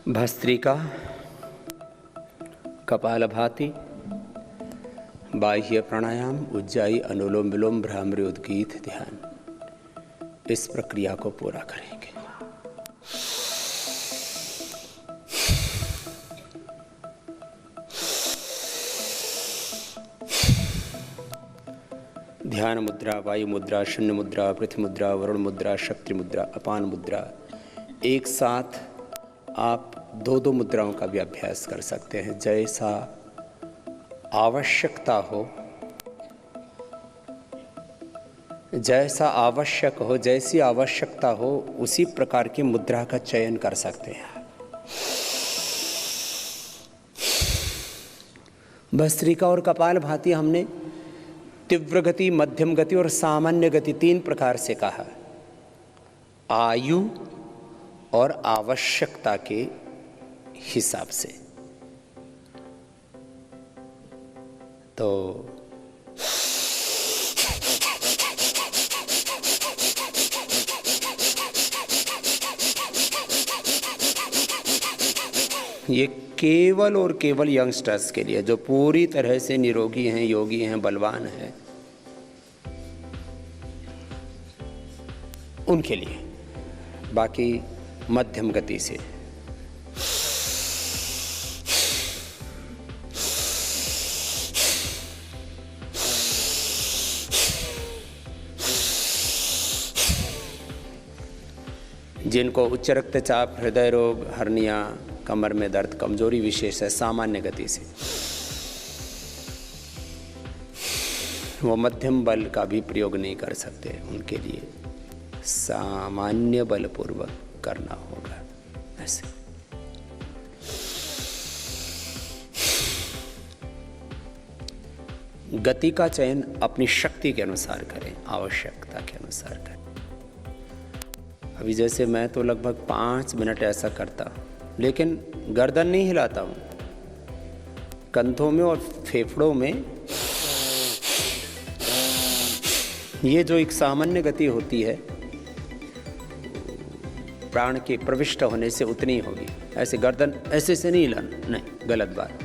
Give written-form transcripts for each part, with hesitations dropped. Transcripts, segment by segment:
भस्त्रिका, कपालभाति, बाह्य प्राणायाम, उज्जाई, अनुलोम विलोम, भ्रामरी, उद्गीत, ध्यान, इस प्रक्रिया को पूरा करेंगे। ध्यान मुद्रा, वायु मुद्रा, शून्य मुद्रा, पृथ्वी मुद्रा, वरुण मुद्रा, शक्ति मुद्रा, अपान मुद्रा, एक साथ आप दो मुद्राओं का भी अभ्यास कर सकते हैं। जैसा आवश्यकता हो, जैसा आवश्यक हो, जैसी आवश्यकता हो, उसी प्रकार की मुद्रा का चयन कर सकते हैं। भस्त्रिका और कपालभाति हमने तीव्र गति, मध्यम गति और सामान्य गति तीन प्रकार से कहा। आयु और आवश्यकता के हिसाब से। तो ये केवल और केवल यंगस्टर्स के लिए, जो पूरी तरह से निरोगी हैं, योगी हैं, बलवान हैं, उनके लिए। बाकी मध्यम गति से। जिनको उच्च रक्तचाप, हृदय रोग, हर्निया, कमर में दर्द, कमजोरी विशेष है, सामान्य गति से, वो मध्यम बल का भी प्रयोग नहीं कर सकते। उनके लिए सामान्य बलपूर्वक करना होगा। ऐसे गति का चयन अपनी शक्ति के अनुसार करें, आवश्यकता के अनुसार करें। अभी जैसे मैं तो लगभग 5 मिनट ऐसा करता हूँ, लेकिन गर्दन नहीं हिलाता हूँ। कंधों में और फेफड़ों में ये जो एक सामान्य गति होती है, प्राण के प्रविष्ट होने से उतनी होगी। ऐसे गर्दन ऐसे से नहीं हिलाना, नहीं, गलत बात।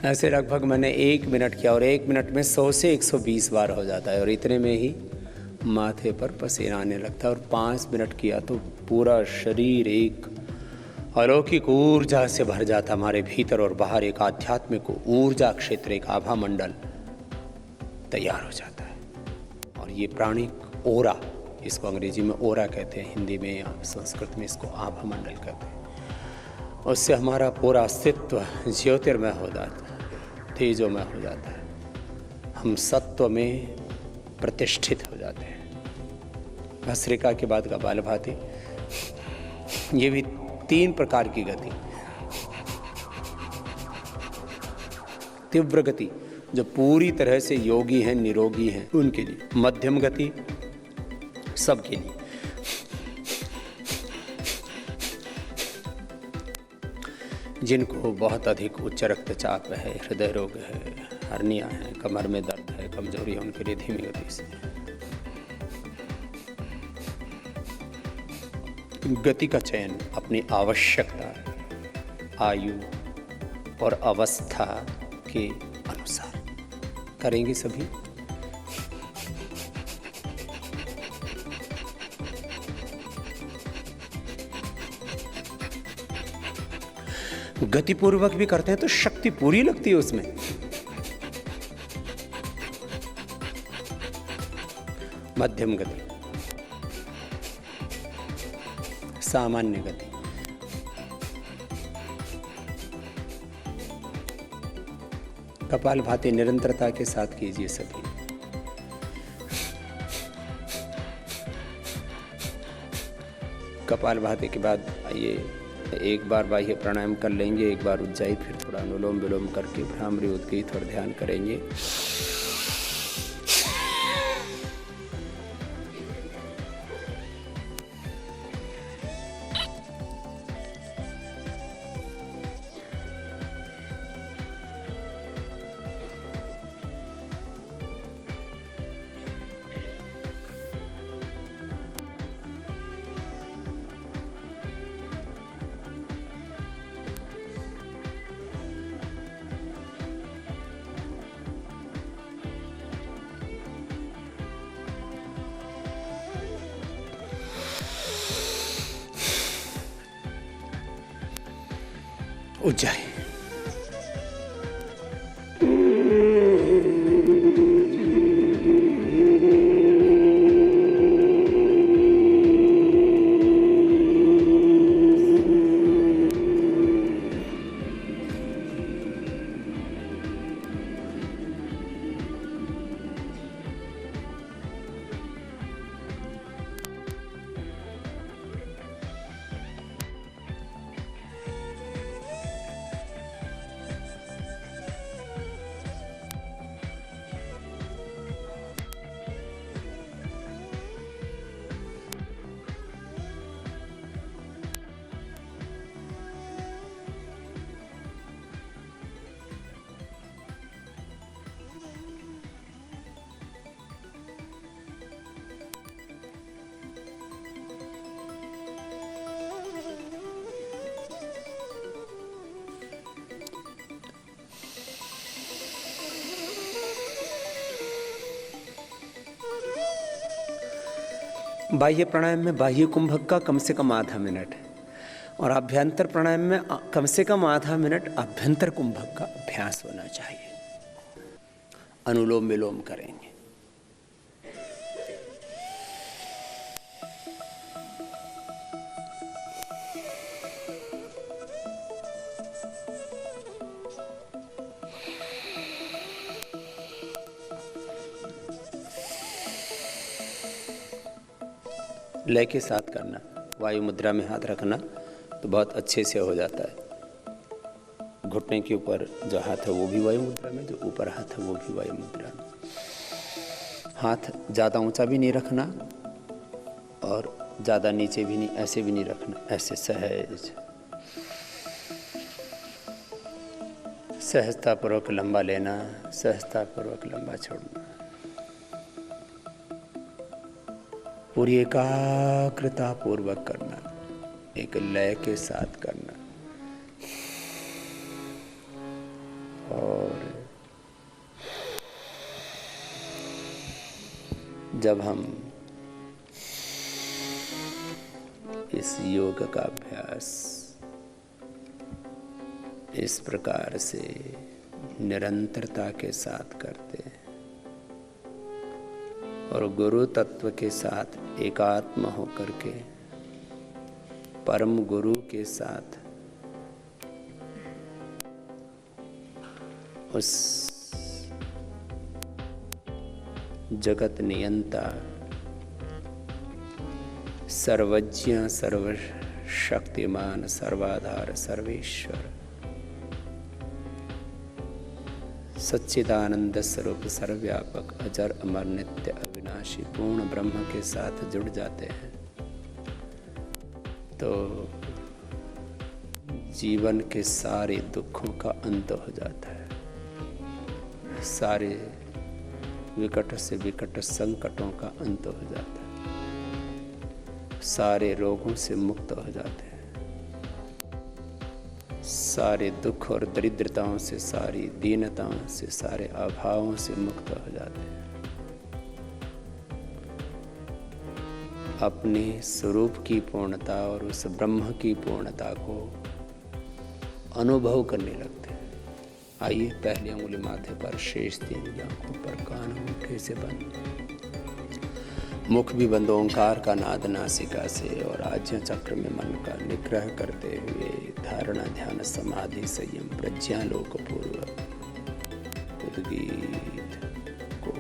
ऐसे लगभग मैंने 1 मिनट किया और 1 मिनट में 100 से 120 बार हो जाता है, और इतने में ही माथे पर पसीना आने लगता है। और 5 मिनट किया तो पूरा शरीर एक अलौकिक ऊर्जा से भर जाता। हमारे भीतर और बाहर एक आध्यात्मिक ऊर्जा क्षेत्र, एक आभा मंडल तैयार हो जाता है। और ये प्राणिक ओरा, इसको अंग्रेजी में ओरा कहते हैं, हिंदी में या संस्कृत में इसको आभा मंडल कहते हैं। उससे हमारा पूरा अस्तित्व ज्योतिर्मय हो जाता है, तेजोमय हो जाता है। हम सत्व में प्रतिष्ठित हो जाते हैं। भस्त्रिका के बाद कपालभाति, ये भी 3 प्रकार की गति। तीव्र गति, जो पूरी तरह से योगी हैं, निरोगी हैं, उनके लिए। मध्यम गति, सबके लिए। जिनको बहुत अधिक उच्च रक्तचाप है, हृदय रोग है, हर्निया है, कमर में दर्द है, कमजोरी है, उनके लिए धीमी गति से। गति का चयन अपनी आवश्यकता, आयु और अवस्था के अनुसार करेंगे सभी। गतिपूर्वक भी करते हैं तो शक्ति पूरी लगती है उसमें। मध्यम गति, सामान्य गति, कपालभाति निरंतरता के साथ कीजिए सभी। कपालभाति के बाद आइए एक बार बाह्य प्राणायाम कर लेंगे, एक बार उज्जाई, फिर थोड़ा अनुलोम विलोम करके भ्रामरी उद्गीत और ध्यान करेंगे। उज्जाई, बाह्य प्राणायाम में बाह्य कुंभक का कम से कम आधा मिनट है और आभ्यंतर प्राणायाम में कम से कम आधा मिनट आभ्यंतर कुंभक का अभ्यास होना चाहिए। अनुलोम विलोम करेंगे। लय के साथ करना, वायु मुद्रा में हाथ रखना तो बहुत अच्छे से हो जाता है। घुटने के ऊपर जो हाथ है वो भी वायु मुद्रा में, जो ऊपर हाथ है वो भी वायु मुद्रा में। हाथ ज़्यादा ऊंचा भी नहीं रखना और ज़्यादा नीचे भी नहीं, ऐसे भी नहीं रखना, ऐसे सहज, सहजतापूर्वक लंबा लेना, सहजतापूर्वक लंबा छोड़ना। पूरी एकाग्रता पूर्वक करना, एक लय के साथ करना। और जब हम इस योग का अभ्यास इस प्रकार से निरंतरता के साथ करते हैं और गुरु तत्व के साथ एकात्म होकर के परम गुरु के साथ उस जगत नियंता, सर्वज्ञ, सर्वशक्तिमान, सर्वाधार, सर्वेश्वर, सच्चिदानंद स्वरूप, सर्वव्यापक, अजर, अमर, नित्य, अविनाशी पूर्ण ब्रह्म के साथ जुड़ जाते हैं तो जीवन के सारे दुखों का अंत हो जाता है। सारे विकट से विकट संकटों का अंत हो जाता है। सारे रोगों से मुक्त हो जाते हैं। सारे दुख और दरिद्रताओं से, सारी दीनताओं से, सारे अभावों से मुक्त हो जाते हैं। अपने स्वरूप की पूर्णता और उस ब्रह्म की पूर्णता को अनुभव करने लगते हैं। आइए, पहली अंगुली माथे पर, शेष 3 आंखों पर, कान मुंह से बंद, मुख भी बंद, ओंकार का नाद नासिका से, और आज्ञा चक्र में मन का निग्रह करते हुए धारणा ध्यान समाधि संयम प्रज्ञालोक पूर्वक उद्गीत को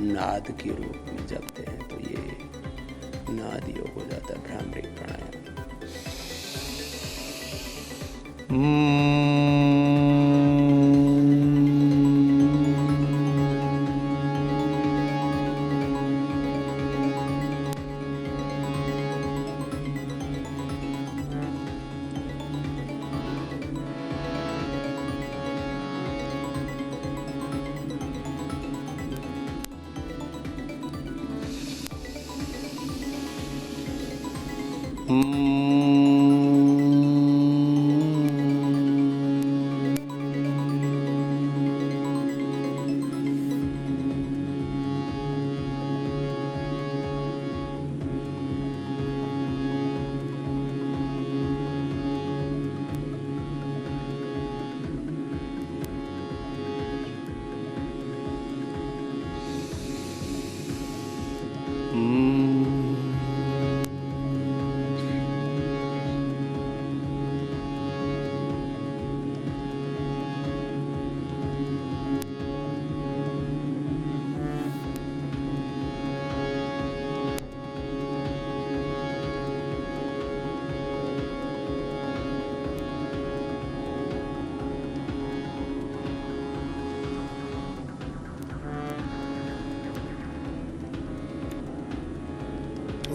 नाद के रूप में जपते हैं तो ये नाद योग हो जाता है, भ्रामरी प्राणायाम।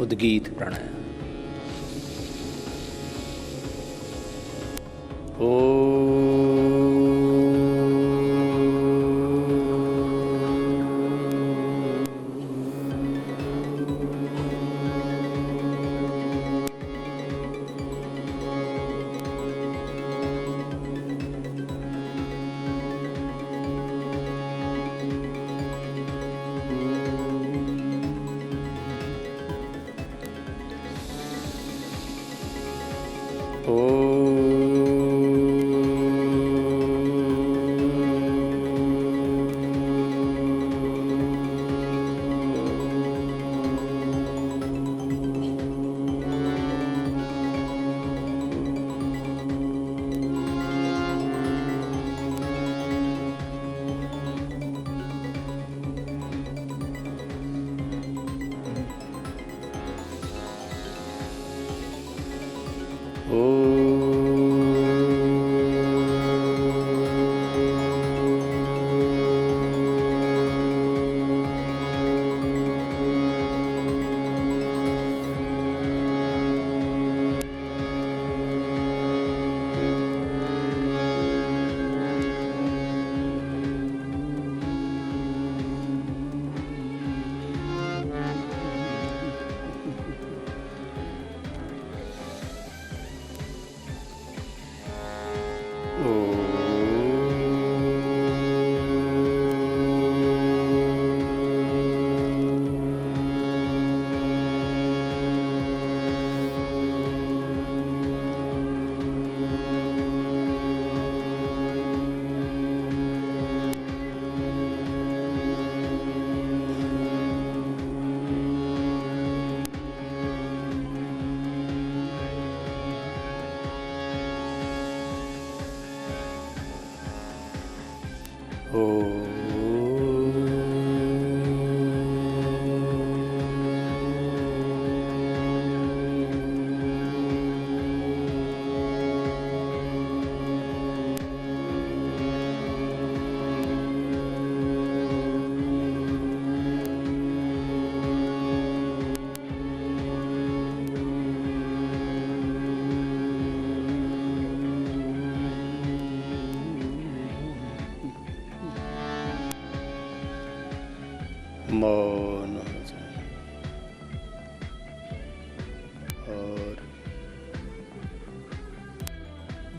उद्गीत प्राणायाम। मौन हो जाए और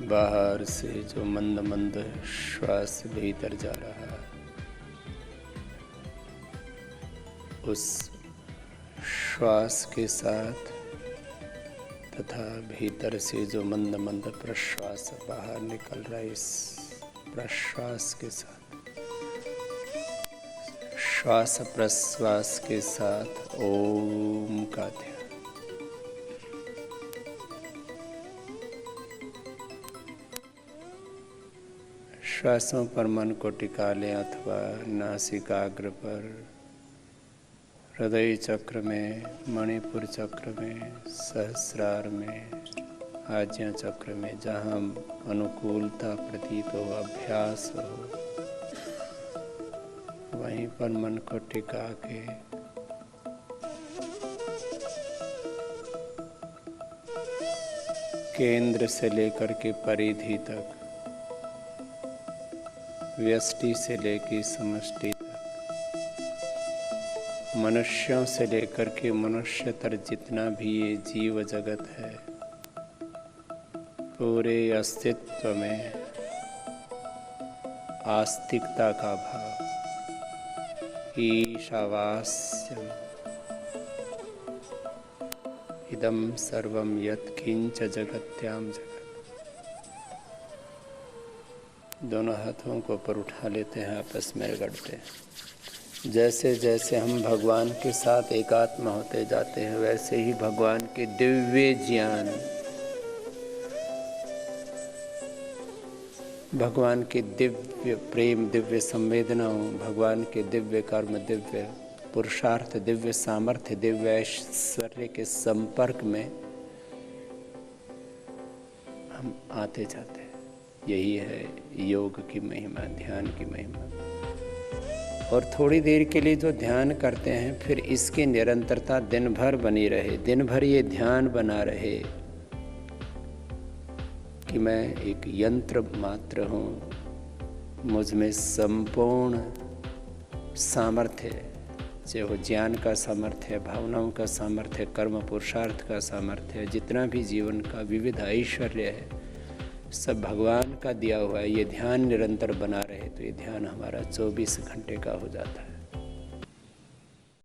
बाहर से जो मंद मंद श्वास भीतर जा रहा है उस श्वास के साथ तथा भीतर से जो मंद मंद प्रश्वास बाहर निकल रहा है, इस प्रश्वास के साथ, श्वास प्रश्वास के साथ ओम का ध्यान। श्वासों पर मन को टिका लें अथवा नासिकाग्र पर, हृदय चक्र में, मणिपुर चक्र में, सहस्रार में, आज्ञा चक्र में, जहाँ अनुकूलता प्रतीत हो, अभ्यास हो, वहीं पर मन को टिका के केंद्र से लेकर के परिधि तक, व्यष्टि से लेकर समष्टि तक, मनुष्यों से लेकर के मनुष्यतर जितना भी ये जीव जगत है, पूरे अस्तित्व में आस्तिकता का भाव, ईशावास्यम इदं सर्वं यत्किंच जगत्याम जगत। दोनों हाथों को ऊपर उठा लेते हैं, आपस में रगड़ते हैं। जैसे जैसे हम भगवान के साथ एकात्म होते जाते हैं, वैसे ही भगवान के दिव्य ज्ञान, भगवान के दिव्य प्रेम, दिव्य संवेदनाओं, भगवान के दिव्य कर्म, दिव्य पुरुषार्थ, दिव्य सामर्थ्य, दिव्य ऐश्वर्य के संपर्क में हम आते जाते हैं। यही है योग की महिमा, ध्यान की महिमा। और थोड़ी देर के लिए जो ध्यान करते हैं, फिर इसकी निरंतरता दिन भर बनी रहे, दिन भर ये ध्यान बना रहे कि मैं एक यंत्र मात्र हूँ, मुझ में संपूर्ण सामर्थ्य है, चाहे वो ज्ञान का सामर्थ्य है, भावनाओं का सामर्थ्य है, कर्म पुरुषार्थ का सामर्थ्य है, जितना भी जीवन का विविध ऐश्वर्य है, सब भगवान का दिया हुआ है। ये ध्यान निरंतर बना रहे तो ये ध्यान हमारा 24 घंटे का हो जाता है।